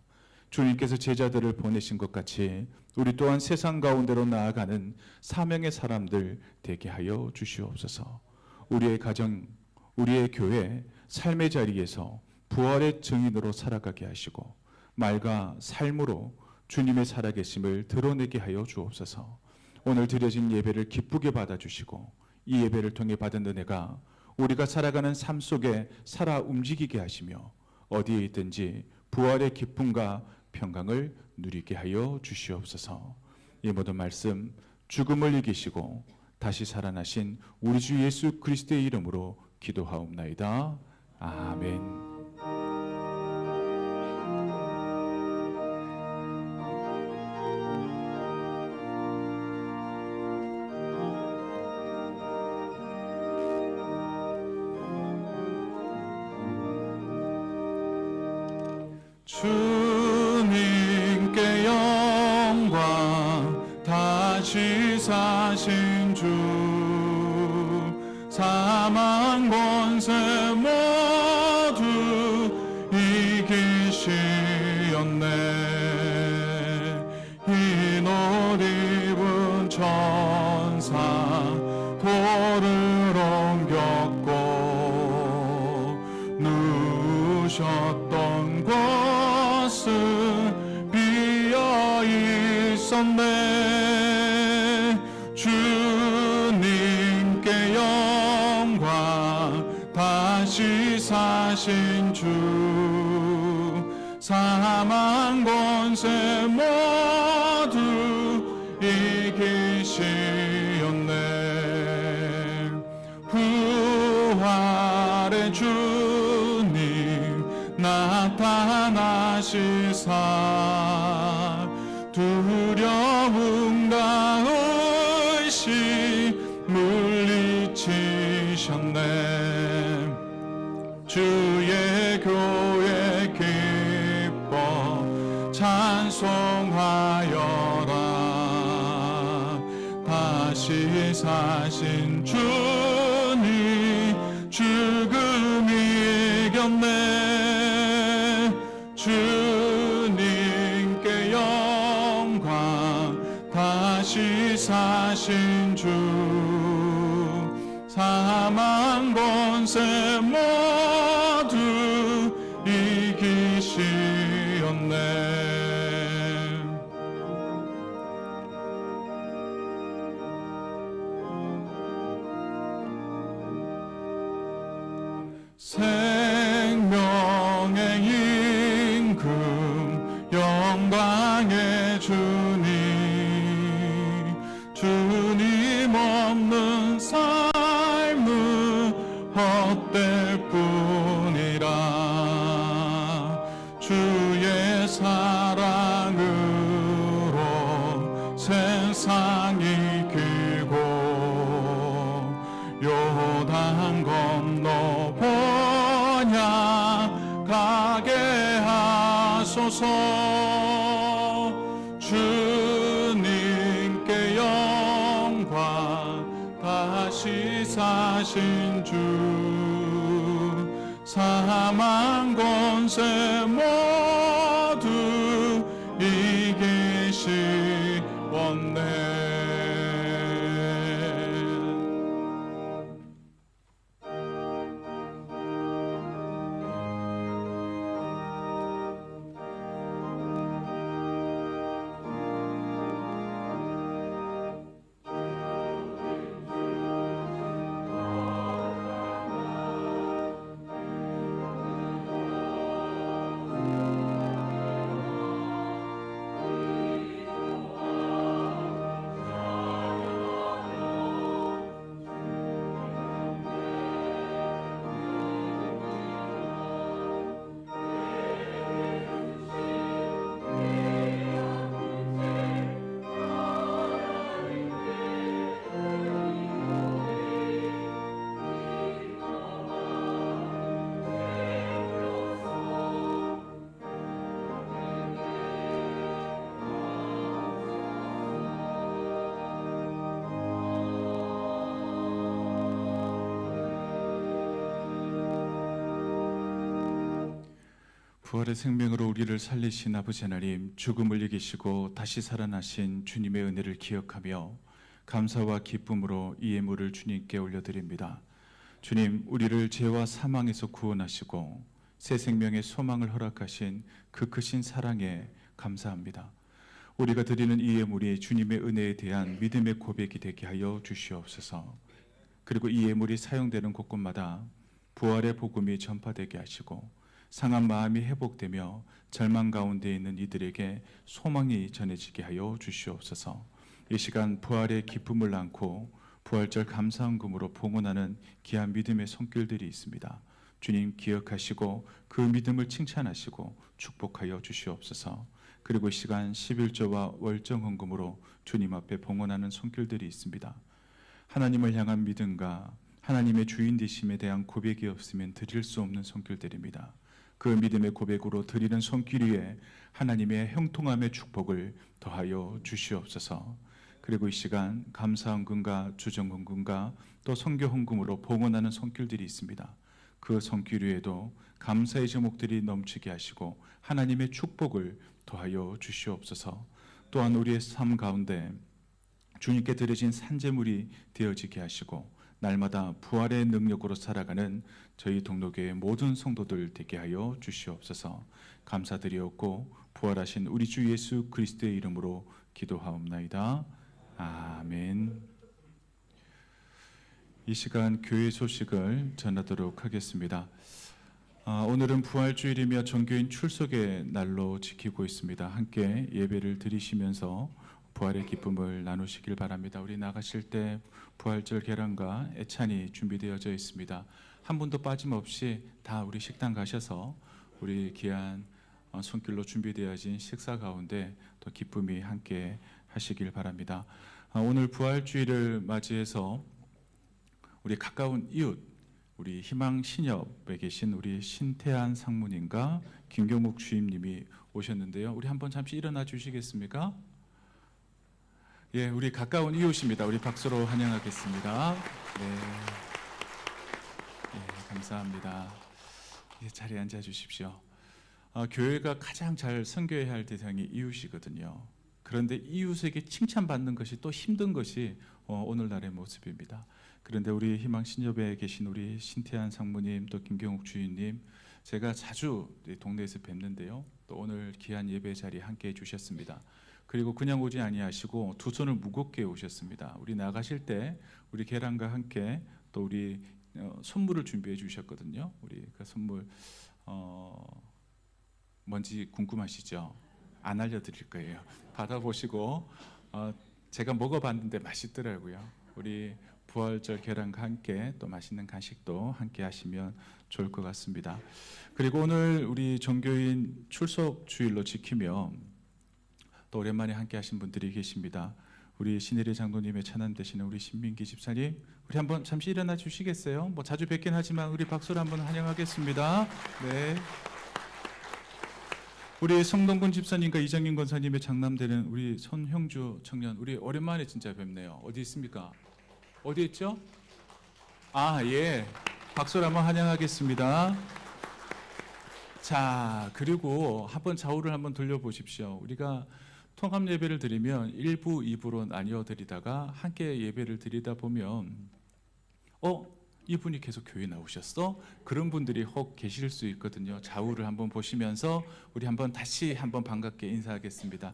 주님께서 제자들을 보내신 것 같이 우리 또한 세상 가운데로 나아가는 사명의 사람들 되게 하여 주시옵소서. 우리의 가정, 우리의 교회, 삶의 자리에서 부활의 증인으로 살아가게 하시고 말과 삶으로 주님의 살아계심을 드러내게 하여 주옵소서. 오늘 드려진 예배를 기쁘게 받아주시고 이 예배를 통해 받은 은혜가 우리가 살아가는 삶 속에 살아 움직이게 하시며 어디에 있든지 부활의 기쁨과 평강을 누리게 하여 주시옵소서. 이 모든 말씀 죽음을 이기시고 다시 살아나신 우리 주 예수 그리스도의 이름으로 기도하옵나이다. 아멘. 주님께 영광, 다시 사신 주, 사망 권세 모두 이기시었네. 흰 옷 입은 천사 돌을 옮겼고 누우셨던 곳은 비어 있었네. 주님께 영광, 다시 사신 주, 사망 권세 모두 이기시었네. 부활의 주님 나타나시사 두려움과 의심 물리치셨네. 주의 교회 기뻐 찬송하여라. 다시 사신 주님 죽음 이겼네. 주님께 영광, 다시 사신 주, 사망 권세 모두 이기시었네. 생명의 임금, 영광의 주님, 주님 없는 삶은 헛될 뿐이라. 주의 사랑으로 세상이 길고 요단 건너 번향가게 하소서. 주님께 영광, 다시 사신 주, 사망 권세 모두 이기시었네. 부활의 생명으로 우리를 살리신 아버지 하나님, 죽음을 이기시고 다시 살아나신 주님의 은혜를 기억하며 감사와 기쁨으로 이 예물을 주님께 올려드립니다. 주님, 우리를 죄와 사망에서 구원하시고 새 생명의 소망을 허락하신 그 크신 사랑에 감사합니다. 우리가 드리는 이 예물이 주님의 은혜에 대한 믿음의 고백이 되게 하여 주시옵소서. 그리고 이 예물이 사용되는 곳곳마다 부활의 복음이 전파되게 하시고 상한 마음이 회복되며 절망 가운데 있는 이들에게 소망이 전해지게 하여 주시옵소서. 이 시간 부활의 기쁨을 안고 부활절 감사헌금으로 봉헌하는 귀한 믿음의 손길들이 있습니다. 주님 기억하시고 그 믿음을 칭찬하시고 축복하여 주시옵소서. 그리고 이 시간 11조와 월정헌금으로 주님 앞에 봉헌하는 손길들이 있습니다. 하나님을 향한 믿음과 하나님의 주인 되심에 대한 고백이 없으면 드릴 수 없는 손길들입니다. 그 믿음의 고백으로 드리는 손길 위에 하나님의 형통함의 축복을 더하여 주시옵소서. 그리고 이 시간 감사헌금과 주정헌금과 또 선교헌금으로 봉헌하는 손길들이 있습니다. 그 손길 위에도 감사의 제목들이 넘치게 하시고 하나님의 축복을 더하여 주시옵소서. 또한 우리의 삶 가운데 주님께 드려진 산제물이 되어지게 하시고 날마다 부활의 능력으로 살아가는 저희 동로교회 모든 성도들 되게 하여 주시옵소서. 감사드리옵고 부활하신 우리 주 예수 그리스도의 이름으로 기도하옵나이다. 아멘. 이 시간 교회 소식을 전하도록 하겠습니다. 오늘은 부활주일이며 종교인 출석의 날로 지키고 있습니다. 함께 예배를 드리시면서 부활의 기쁨을 나누시길 바랍니다. 우리 나가실 때 부활절 계란과 애찬이 준비되어져 있습니다. 한 분도 빠짐없이 다 우리 식당 가셔서 우리 귀한 손길로 준비되어진 식사 가운데 또 기쁨이 함께 하시길 바랍니다. 오늘 부활주일을 맞이해서 우리 가까운 이웃, 우리 희망 신협에 계신 우리 신태한 상무님과 김경욱 주임님이 오셨는데요. 우리 한번 잠시 일어나 주시겠습니까? 예, 우리 가까운 이웃입니다. 우리 박수로 환영하겠습니다. 네, 감사합니다. 예, 자리에 앉아 주십시오. 교회가 가장 잘 섬겨야 할 대상이 이웃이거든요. 그런데 이웃에게 칭찬받는 것이 또 힘든 것이 오늘날의 모습입니다. 그런데 우리 희망신협에 계신 우리 신태한 상무님 또 김경욱 주인님, 제가 자주 동네에서 뵙는데요. 또 오늘 귀한 예배 자리에 함께 해주셨습니다. 그리고 그냥 오지 아니하시고 두 손을 무겁게 오셨습니다. 우리 나가실 때 우리 계란과 함께 또 우리 선물을 준비해 주셨거든요. 우리 그 선물 뭔지 궁금하시죠? 안 알려드릴 거예요. 받아보시고 제가 먹어봤는데 맛있더라고요. 우리 부활절 계란과 함께 또 맛있는 간식도 함께 하시면 좋을 것 같습니다. 그리고 오늘 우리 종교인 출석 주일로 지키며 또 오랜만에 함께 하신 분들이 계십니다. 우리 신혜리 장로님의 찬양 되시는 우리 신민기 집사님, 우리 한번 잠시 일어나 주시겠어요? 뭐 자주 뵙긴 하지만 우리 박수로 한번 환영하겠습니다. 네. 우리 성동근 집사님과 이정인 권사님의 장남되는 우리 손형주 청년, 우리 오랜만에 진짜 뵙네요. 어디 있습니까? 어디 있죠? 예. 박수로 한번 환영하겠습니다. 자, 그리고 한번 좌우를 한번 돌려보십시오. 우리가 통합 예배를 드리면 1부, 2부로 나뉘어 드리다가 함께 예배를 드리다 보면 이분이 계속 교회 나오셨어? 그런 분들이 혹 계실 수 있거든요. 좌우를 한번 보시면서 우리 한번 다시 한번 반갑게 인사하겠습니다.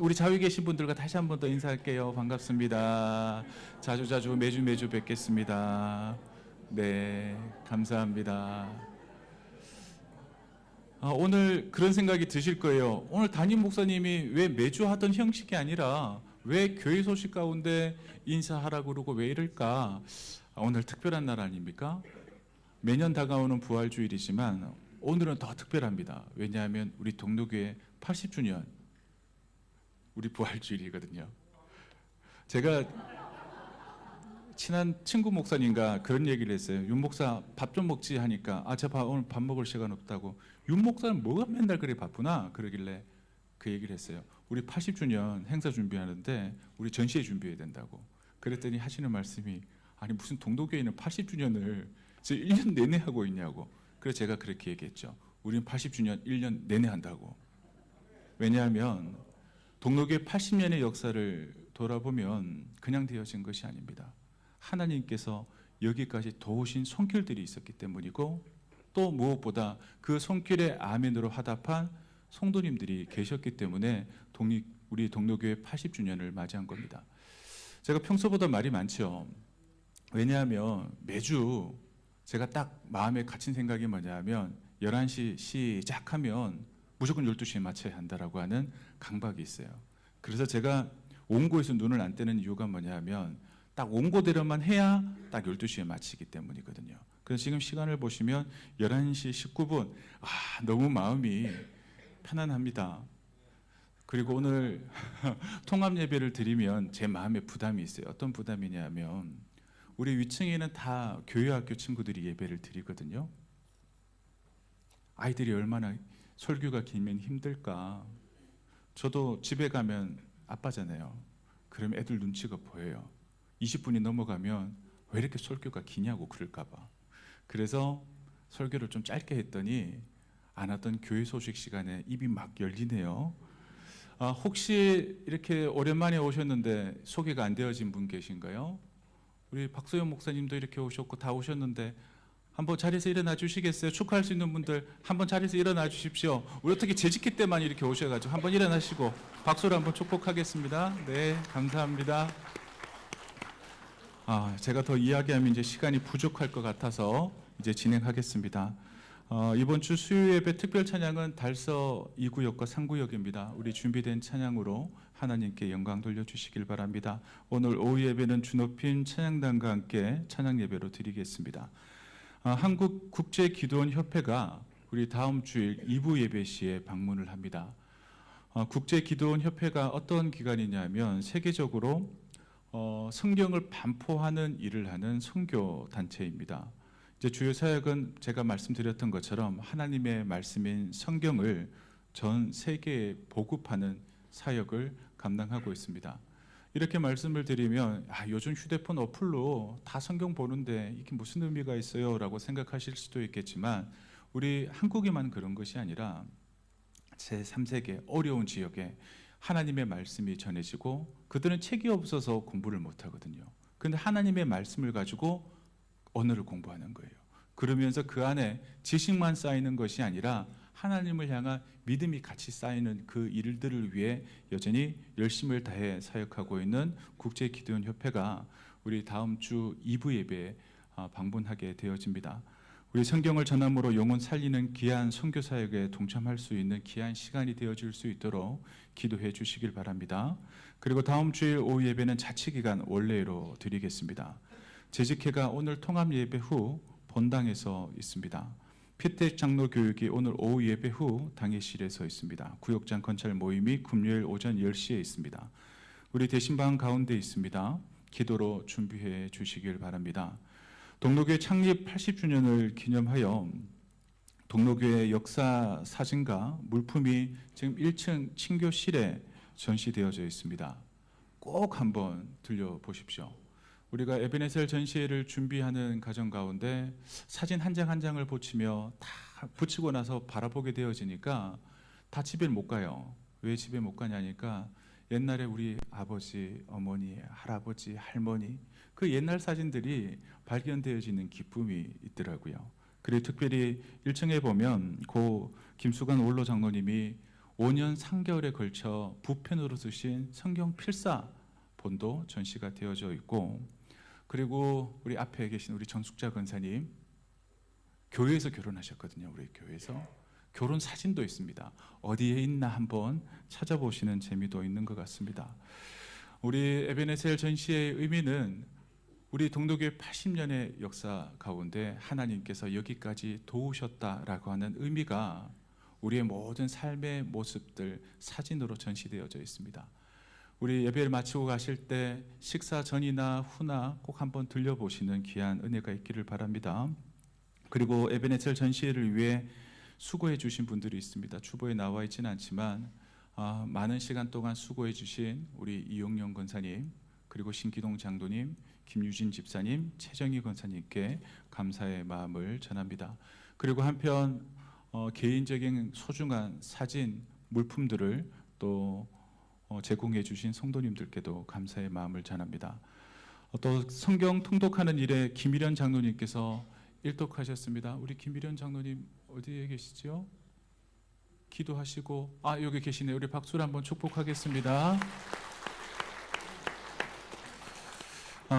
우리 좌우에 계신 분들과 다시 한번 더 인사할게요. 반갑습니다. 자주 매주 뵙겠습니다. 네, 감사합니다. 오늘 그런 생각이 드실 거예요. 오늘 담임 목사님이 왜 매주 하던 형식이 아니라 왜 교회 소식 가운데 인사하라고 그러고 왜 이럴까? 오늘 특별한 날 아닙니까? 매년 다가오는 부활주일이지만 오늘은 더 특별합니다. 왜냐하면 우리 동로교회 80주년 우리 부활주일이거든요. 제가 친한 친구 목사님과 그런 얘기를 했어요. 윤 목사 밥 좀 먹지 하니까 제가 오늘 밥 먹을 시간 없다고. 윤 목사는 뭐가 맨날 그래 바쁘나? 그러길래 그 얘기를 했어요. 우리 80주년 행사 준비하는데 우리 전시회 준비해야 된다고. 그랬더니 하시는 말씀이 아니 무슨 동도교회는 80주년을 1년 내내 하고 있냐고. 그래서 제가 그렇게 얘기했죠. 우리는 80주년 1년 내내 한다고. 왜냐하면 동로교회 80년의 역사를 돌아보면 그냥 되어진 것이 아닙니다. 하나님께서 여기까지 도우신 손길들이 있었기 때문이고, 또 무엇보다 그 손길에 아멘으로 화답한 성도님들이 계셨기 때문에 우리 동로교회 80주년을 맞이한 겁니다. 제가 평소보다 말이 많죠. 왜냐하면 매주 제가 딱 마음에 갇힌 생각이 뭐냐면 11시 시작하면 무조건 12시에 맞춰야 한다라고 하는 강박이 있어요. 그래서 제가 원고에서 눈을 안 떼는 이유가 뭐냐면 딱 원고대로만 해야 딱 12시에 마치기 때문이거든요. 그래서 지금 시간을 보시면 11시 19분, 너무 마음이 편안합니다. 그리고 오늘 통합 예배를 드리면 제 마음에 부담이 있어요. 어떤 부담이냐면 우리 위층에는 다 교회학교 친구들이 예배를 드리거든요. 아이들이 얼마나 설교가 길면 힘들까. 저도 집에 가면 아빠잖아요. 그러면 애들 눈치가 보여요. 20분이 넘어가면 왜 이렇게 설교가 기냐고 그럴까 봐. 그래서 설교를 좀 짧게 했더니 안 하던 교회 소식 시간에 입이 막 열리네요. 혹시 이렇게 오랜만에 오셨는데 소개가 안 되어진 분 계신가요? 우리 박소영 목사님도 이렇게 오셨고 다 오셨는데 한번 자리에서 일어나 주시겠어요? 축하할 수 있는 분들 한번 자리에서 일어나 주십시오. 우리 어떻게 재직기 때만 이렇게 오셔가지고 한번 일어나시고 박수로 한번 축복하겠습니다. 네, 감사합니다. 제가 더 이야기하면 이제 시간이 부족할 것 같아서 이제 진행하겠습니다. 이번 주 수요 예배 특별 찬양은 달서 2구역과 3구역입니다. 우리 준비된 찬양으로 하나님께 영광 돌려주시길 바랍니다. 오늘 오후 예배는 주높인 찬양단과 함께 찬양 예배로 드리겠습니다. 한국국제기도원협회가 우리 다음 주일 2부 예배 시에 방문을 합니다. 국제기도원협회가 어떤 기관이냐면 세계적으로 성경을 반포하는 일을 하는 선교 단체입니다. 이제 주요 사역은 제가 말씀드렸던 것처럼 하나님의 말씀인 성경을 전 세계에 보급하는 사역을 감당하고 있습니다. 이렇게 말씀을 드리면 요즘 휴대폰 어플로 다 성경 보는데 이게 무슨 의미가 있어요? 라고 생각하실 수도 있겠지만 우리 한국에만 그런 것이 아니라 제3세계 어려운 지역에 하나님의 말씀이 전해지고 그들은 책이 없어서 공부를 못하거든요. 그런데 하나님의 말씀을 가지고 언어를 공부하는 거예요. 그러면서 그 안에 지식만 쌓이는 것이 아니라 하나님을 향한 믿음이 같이 쌓이는 그 일들을 위해 여전히 열심을 다해 사역하고 있는 국제기도원협회가 우리 다음 주 2부 예배에 방문하게 되어집니다. 우리 성경을 전함으로 영혼 살리는 귀한 선교 사역에 동참할 수 있는 귀한 시간이 되어질 수 있도록 기도해 주시길 바랍니다. 그리고 다음 주일 오후 예배는 자치기간 원래로 드리겠습니다. 재직회가 오늘 통합 예배 후 본당에서 있습니다. 피택 장로 교육이 오늘 오후 예배 후 당회실에서 있습니다. 구역장 건찰 모임이 금요일 오전 10시에 있습니다. 우리 대신방 가운데 있습니다. 기도로 준비해 주시길 바랍니다. 동로교회 창립 80주년을 기념하여 동로교회 역사 사진과 물품이 지금 1층 친교실에 전시되어져 있습니다. 꼭 한번 들려보십시오. 우리가 에베네셀 전시회를 준비하는 과정 가운데 사진 한 장 한 장을 붙이며 다 붙이고 나서 바라보게 되어지니까 다 집에 못 가요. 왜 집에 못 가냐니까 옛날에 우리 아버지, 어머니, 할아버지, 할머니 그 옛날 사진들이 발견되어지는 기쁨이 있더라고요. 그리고 특별히 1층에 보면 고 김수관 원로 장로님이 5년 3개월에 걸쳐 부편으로 쓰신 성경 필사 본도 전시가 되어져 있고, 그리고 우리 앞에 계신 우리 전숙자 권사님 교회에서 결혼하셨거든요. 우리 교회에서 결혼 사진도 있습니다. 어디에 있나 한번 찾아보시는 재미도 있는 것 같습니다. 우리 에베네셀 전시의 의미는 우리 동로교회 80년의 역사 가운데 하나님께서 여기까지 도우셨다라고 하는 의미가 우리의 모든 삶의 모습들 사진으로 전시되어져 있습니다. 우리 예배를 마치고 가실 때 식사 전이나 후나 꼭 한번 들려보시는 귀한 은혜가 있기를 바랍니다. 그리고 에베네셀 전시회를 위해 수고해 주신 분들이 있습니다. 주보에 나와 있지는 않지만 많은 시간 동안 수고해 주신 우리 이용영 권사님, 그리고 신기동 장로님, 김유진 집사님, 최정희 권사님께 감사의 마음을 전합니다. 그리고 한편 개인적인 소중한 사진, 물품들을 또 제공해 주신 성도님들께도 감사의 마음을 전합니다. 또 성경 통독하는 일에 김일현 장로님께서 일독하셨습니다. 우리 김일현 장로님 어디에 계시죠? 기도하시고 여기 계시네요. 우리 박수로 한번 축복하겠습니다.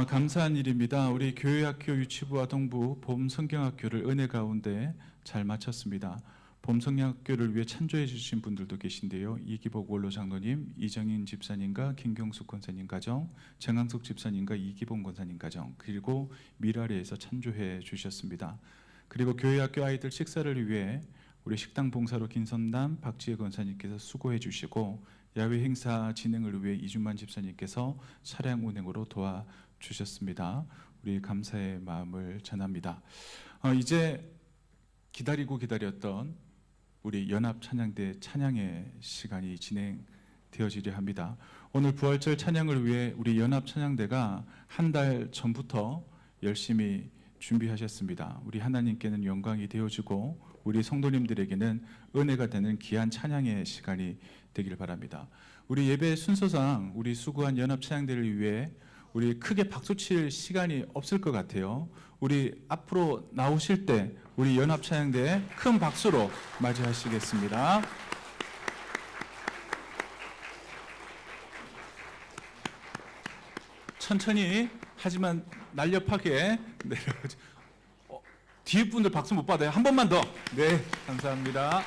감사한 일입니다. 우리 교회학교 유치부와 동부 봄 성경학교를 은혜 가운데 잘 마쳤습니다. 봄 성경학교를 위해 찬조해 주신 분들도 계신데요. 이기복 원로 장로님, 이정인 집사님과 김경숙 권사님 가정, 정항석 집사님과 이기봉 권사님 가정, 그리고 미라리에서 찬조해 주셨습니다. 그리고 교회학교 아이들 식사를 위해 우리 식당 봉사로 김선남, 박지혜 권사님께서 수고해 주시고, 야외 행사 진행을 위해 이준만 집사님께서 차량 운행으로 도와주셨습니다. 우리 감사의 마음을 전합니다. 이제 기다리고 기다렸던 우리 연합 찬양대 찬양의 시간이 진행되어지려 합니다. 오늘 부활절 찬양을 위해 우리 연합 찬양대가 한 달 전부터 열심히 준비하셨습니다. 우리 하나님께는 영광이 되어지고 우리 성도님들에게는 은혜가 되는 귀한 찬양의 시간이 되길 바랍니다. 우리 예배 순서상 우리 수고한 연합 찬양대를 위해 우리 크게 박수칠 시간이 없을 것 같아요. 우리 앞으로 나오실 때 우리 연합 찬양대 큰 박수로 맞이하시겠습니다. 천천히 하지만 날렵하게 내려오죠. 뒤에 분들 박수 못 받아요. 한 번만 더. 네, 감사합니다.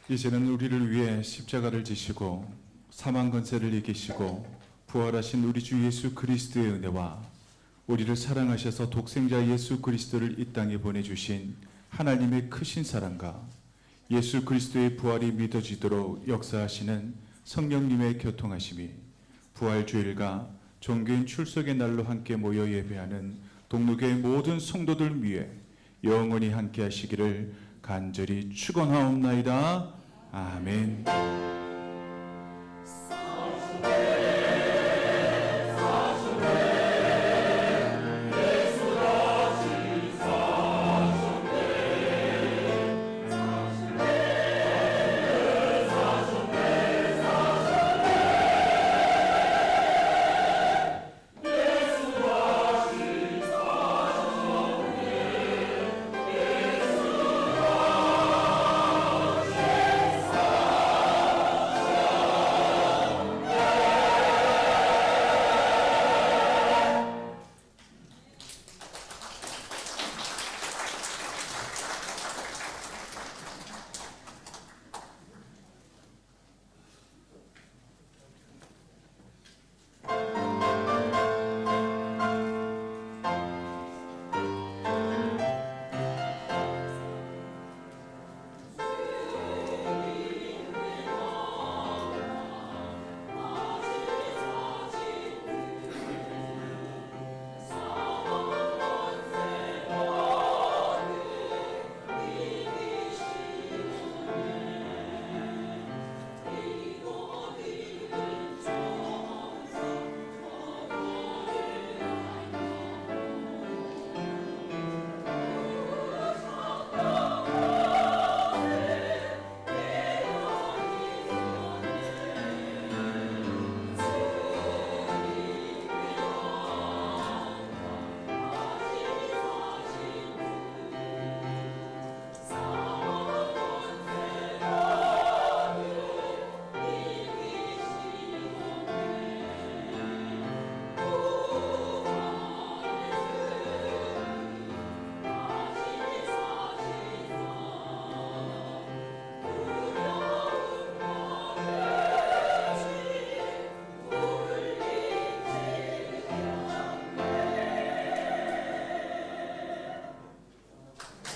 이제는 우리를 위해 십자가를 지시고 사망 권세를 이기시고 부활하신 우리 주 예수 그리스도의 은혜와 우리를 사랑하셔서 독생자 예수 그리스도를 이 땅에 보내주신 하나님의 크신 사랑과 예수 그리스도의 부활이 믿어지도록 역사하시는 성령님의 교통하심이 부활주일과 종교인 출석의 날로 함께 모여 예배하는 동로교의 모든 성도들 위해 영원히 함께 하시기를 간절히 축원하옵나이다. 아멘.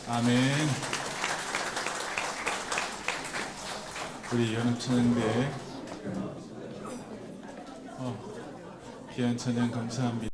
아멘. 우리 연합찬양대 귀한 찬양 감사합니다.